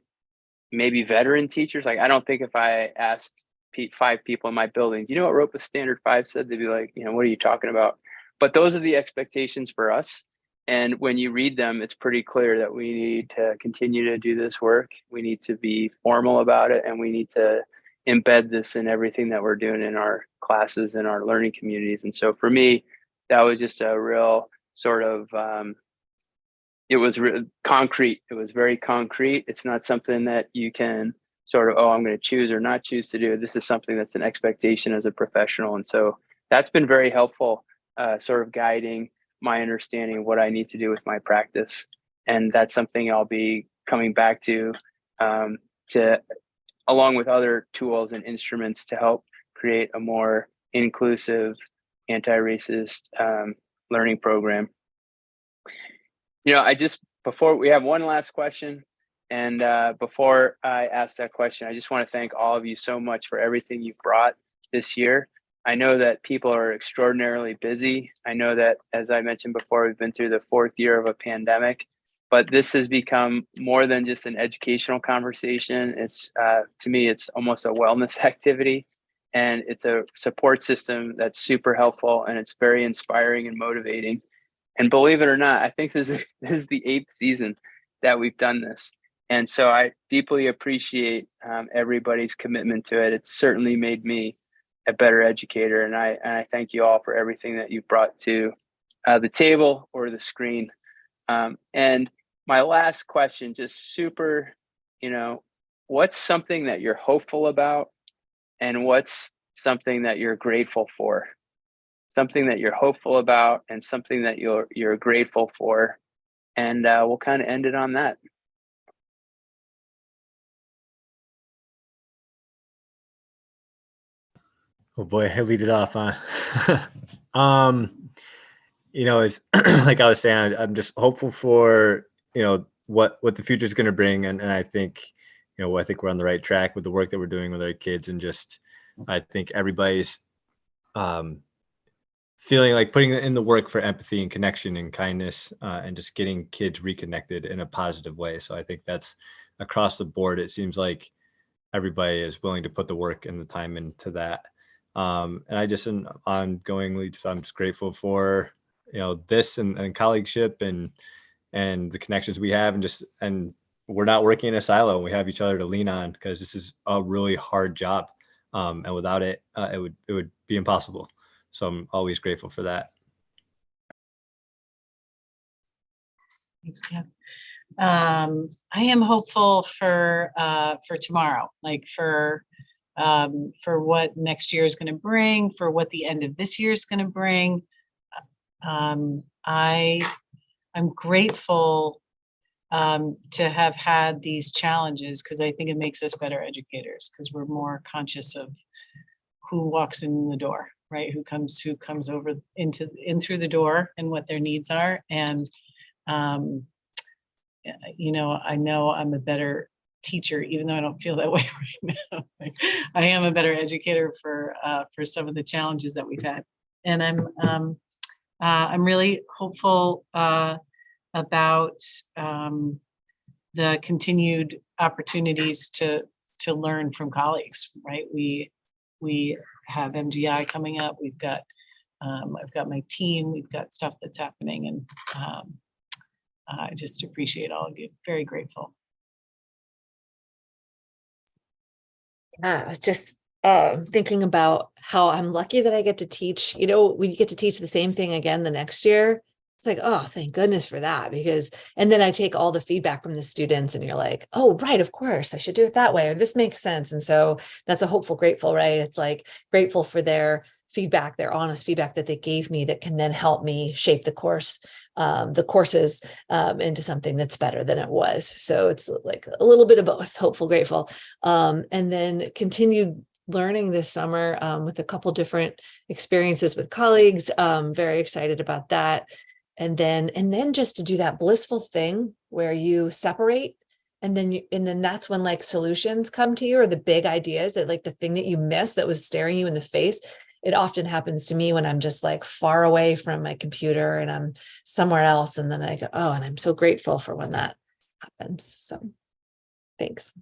maybe veteran teachers. Like, I don't think if I asked 5 people in my building, do you know what ROPA Standard 5 said? They'd be like, what are you talking about? But those are the expectations for us. And when you read them, it's pretty clear that we need to continue to do this work. We need to be formal about it, and we need to embed this in everything that we're doing in our classes and our learning communities. And so for me, that was just a real sort of, it was concrete. It was very concrete. It's not something that you can sort of, I'm going to choose or not choose to do. This is something that's an expectation as a professional. And so that's been very helpful, sort of guiding my understanding of what I need to do with my practice. And that's something I'll be coming back to along with other tools and instruments to help create a more inclusive, anti-racist learning program. Before we have one last question, and before I ask that question, I just want to thank all of you so much for everything you've brought this year. I know that people are extraordinarily busy. I know that, as I mentioned before, we've been through the 4th year of a pandemic, but this has become more than just an educational conversation. It's, to me, it's almost a wellness activity, and it's a support system that's super helpful, and it's very inspiring and motivating. And believe it or not, I think this is the 8th season that we've done this. And so I deeply appreciate everybody's commitment to it. It's certainly made me a better educator. And I thank you all for everything that you've brought to the table or the screen. And my last question, just super, what's something that you're hopeful about, and what's something that you're grateful for? Something that you're hopeful about and something that you're grateful for. And we'll kind of end it on that. Oh boy, I lead it off, huh? It's like I was saying, I'm just hopeful for, what the future is going to bring. And I think, I think we're on the right track with the work that we're doing with our kids. And just, I think everybody's feeling like putting in the work for empathy and connection and kindness, and just getting kids reconnected in a positive way. So I think that's across the board. It seems like everybody is willing to put the work and the time into that. And I just ongoingly, I'm just grateful for, this and colleagueship and the connections we have, and we're not working in a silo. We have each other to lean on, because this is a really hard job. And without it, it would be impossible. So I'm always grateful for that. Thanks, Ken. I am hopeful for tomorrow, like for what next year is going to bring, for what the end of this year is going to bring. I'm grateful to have had these challenges, because I think it makes us better educators, because we're more conscious of who walks in the door, right? Who comes over in through the door and what their needs are. And you know I'm a better teacher, even though I don't feel that way right now. I am a better educator for some of the challenges that we've had. And I'm really hopeful about the continued opportunities to learn from colleagues, right? We have MGI coming up. We've got I've got my team. We've got stuff that's happening, and I just appreciate all of you. Very grateful. Yeah, just thinking about how I'm lucky that I get to teach. You know, we get to teach the same thing again the next year. It's like, oh, thank goodness for that, because, and then I take all the feedback from the students and you're like, oh, right, of course, I should do it that way, or this makes sense. And so that's a hopeful, grateful, right? It's like grateful for their feedback, their honest feedback that they gave me that can then help me shape the courses into something that's better than it was. So it's like a little bit of both, hopeful, grateful, and then continued learning this summer with a couple different experiences with colleagues. Very excited about that. And then just to do that blissful thing where you separate, and then that's when like solutions come to you, or the big ideas, that like the thing that you missed that was staring you in the face. It often happens to me when I'm just like far away from my computer and I'm somewhere else. And then I go, oh, and I'm so grateful for when that happens. So thanks.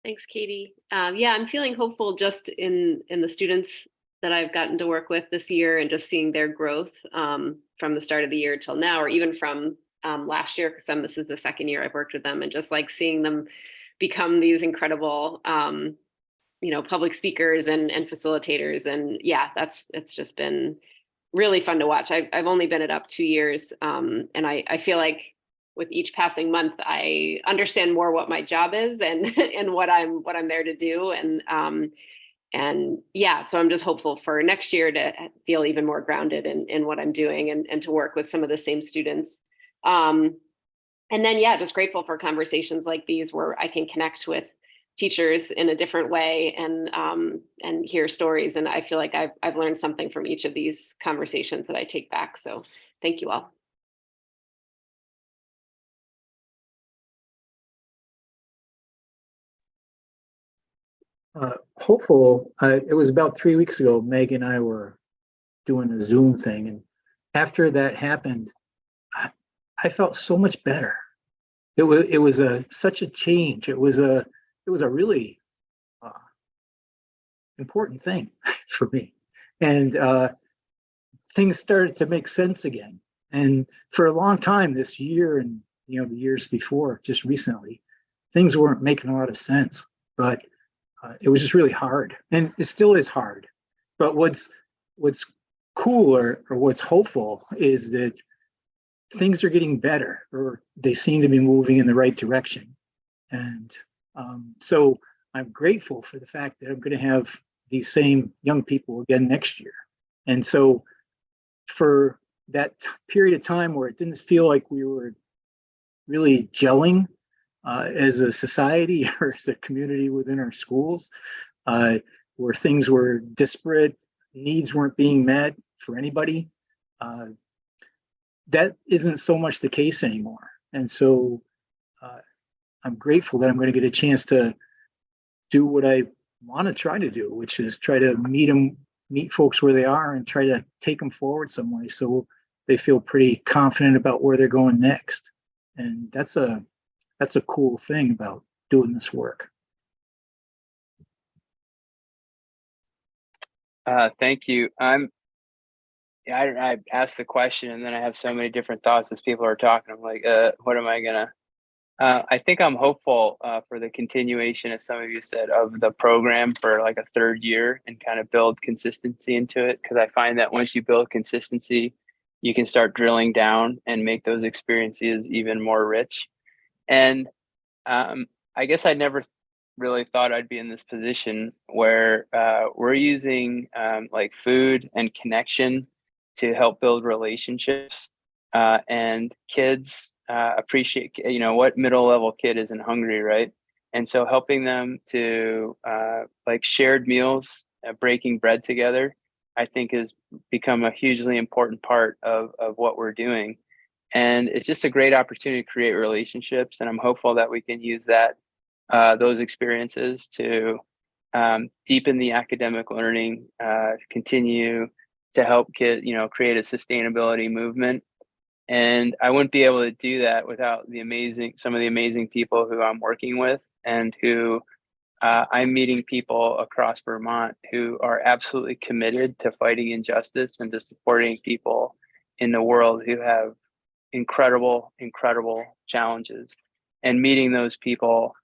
Thanks, Katie. Yeah, I'm feeling hopeful just in the students that I've gotten to work with this year, and just seeing their growth from the start of the year till now, or even from last year, because this is the second year I've worked with them, and just like seeing them become these incredible public speakers and facilitators. And yeah, it's just been really fun to watch. I've only been at Up 2 years, and I feel like with each passing month, I understand more what my job is and and what I'm there to do. And yeah, so I'm just hopeful for next year to feel even more grounded in what I'm doing, and to work with some of the same students. And then, yeah, just grateful for conversations like these where I can connect with teachers in a different way, and hear stories. And I feel like I've learned something from each of these conversations that I take back. So thank you all. Hopeful. It was about 3 weeks ago, Meg and I were doing a Zoom thing. And after that happened, I felt so much better. It was such a change. It was a really important thing for me. And things started to make sense again. And for a long time this year, and the years before, just recently, things weren't making a lot of sense. But it was just really hard, and it still is hard. But what's cool, or what's hopeful, is that things are getting better, or they seem to be moving in the right direction. And so I'm grateful for the fact that I'm going to have these same young people again next year. And so for that period of time where it didn't feel like we were really gelling as a society or as a community within our schools, where things were disparate, needs weren't being met for anybody, that isn't so much the case anymore. And so I'm grateful that I'm going to get a chance to do what I want to try to do, which is try to meet folks where they are, and try to take them forward some way so they feel pretty confident about where they're going next. And that's a cool thing about doing this work. Thank you. I asked the question, and then I have so many different thoughts as people are talking. I'm like, what am I gonna? I think I'm hopeful for the continuation, as some of you said, of the program for like a third year, and kind of build consistency into it. Because I find that once you build consistency, you can start drilling down and make those experiences even more rich. And I guess I never really thought I'd be in this position where we're using like food and connection to help build relationships. And kids appreciate, what middle level kid isn't hungry, right? And so helping them to like shared meals, breaking bread together, I think has become a hugely important part of what we're doing. And it's just a great opportunity to create relationships. And I'm hopeful that we can use that, those experiences to deepen the academic learning, continue to help kids, create a sustainability movement. And I wouldn't be able to do that without some of the amazing people who I'm working with, and who I'm meeting people across Vermont who are absolutely committed to fighting injustice and to supporting people in the world who have incredible challenges. And meeting those people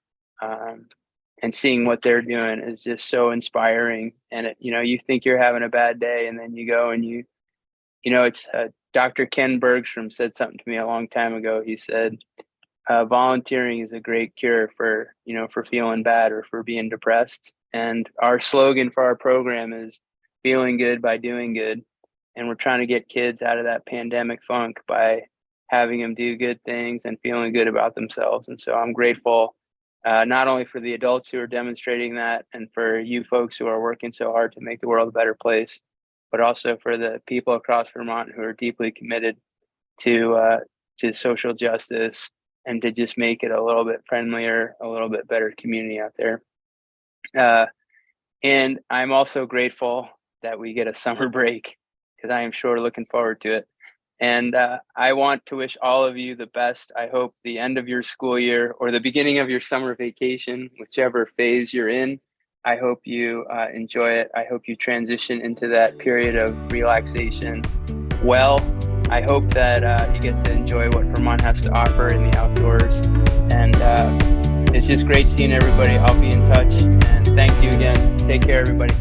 and seeing what they're doing is just so inspiring. And you think you're having a bad day, and then you go and it's Dr. Ken Bergstrom said something to me a long time ago. He said, volunteering is a great cure for feeling bad or for being depressed. And our slogan for our program is feeling good by doing good. And we're trying to get kids out of that pandemic funk by having them do good things and feeling good about themselves. And so I'm grateful, not only for the adults who are demonstrating that, and for you folks who are working so hard to make the world a better place, but also for the people across Vermont who are deeply committed to social justice and to just make it a little bit friendlier, a little bit better community out there. And I'm also grateful that we get a summer break, because I am sure looking forward to it. And I want to wish all of you the best. I hope the end of your school year or the beginning of your summer vacation, whichever phase you're in, I hope you enjoy it. I hope you transition into that period of relaxation well. I hope that you get to enjoy what Vermont has to offer in the outdoors. And it's just great seeing everybody. I'll be in touch. And thank you again. Take care, everybody.